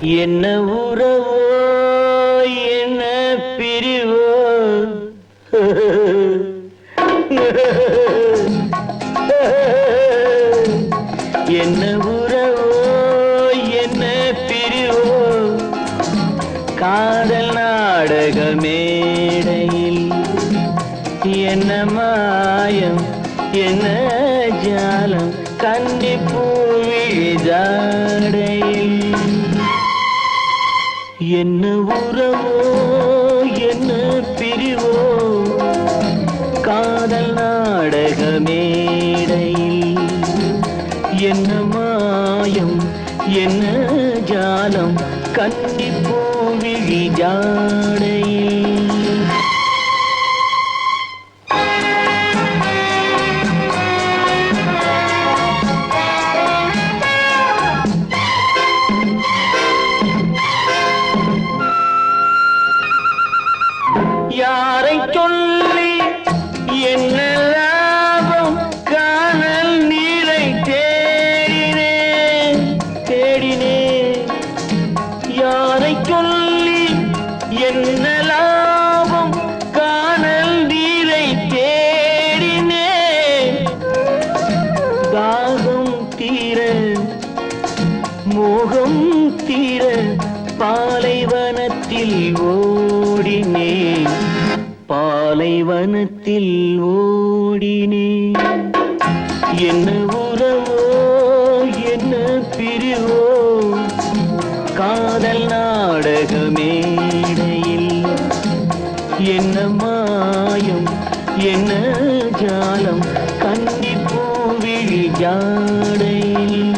என்ன உறவோ என்ன பிரிவோ என்ன உறவோ என்ன பிரிவோ காதல் நாடக மேடையில் என்ன மாயம் என்ன ஜாலம் கன்னி பூவிழி ஜாடையில் என்ன உறவோ என்ன பிரிவோ காதல் நாடக மேடையில் என்ன மாயம் என்ன ஜாலம் கன்னி பூவிழி ஜாடையில் யாரை சொல்லி என்ன லாபம் காணல் நீரை தேடினேன் யாரை சொல்லி என்ன லாபம் காணல் நீரை தேடினேன் தாகம் தீர மோகம் தீர பாலைவனத்தில் ஓடினேன் பாலைவனத்தில் ஓடினேன் என்ன உறவோ என்ன பிரிவோ காதல் நாடக மேடையில் என்ன மாயம் என்ன ஜாலம் கன்னி பூவிழி ஜாடையில்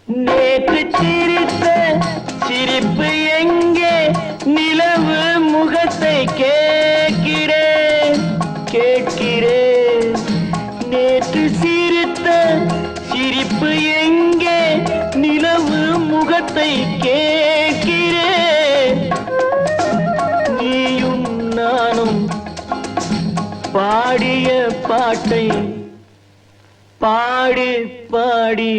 நேற்று சிரித்த சிரிப்பு எங்கே நிலவு முகத்தை கேட்கிறேன் நேற்று சிரித்த சிரிப்பு எங்கே நிலவு முகத்தை கேட்கிறேன் நீயும் நானும் பாடிய பாட்டை பாடி பாடி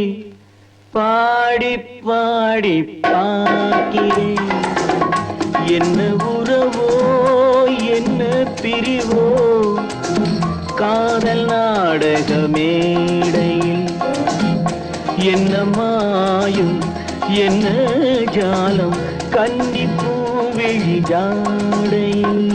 பாடி பாடி பார்க்கிறேன் என்ன உறவோ என்ன பிரிவோ காதல் நாடக மேடையில் என்ன மாயும் என்ன ஜாலம் கன்னி பூவிழி ஜாடையில்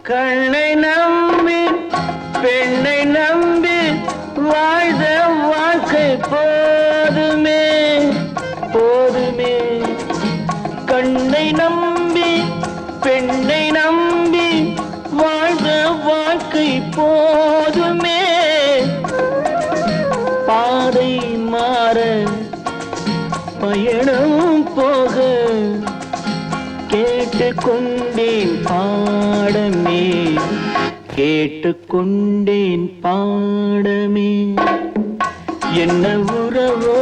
கண்ணை நம்பி பெண்ணை நம்பி வாழ்ந்த வாழ்க்கை போதுமே போதுமே கண்ணை நம்பி பெண்ணை நம்பி வாழ்ந்த வாழ்க்கை போதுமே பாதை மாற பயணம் போக கேட்டுக்கொண்டேன் பாடமே கேட்டுக்கொண்டேன் பாடமே என்ன உறவோ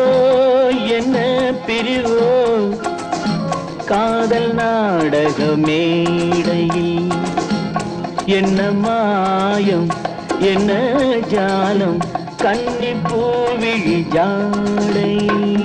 என்ன பிரிவோ காதல் நாடக மேடையில் என்ன மாயம் என்ன ஜாலம் கன்னி பூவிழி ஜாடையில்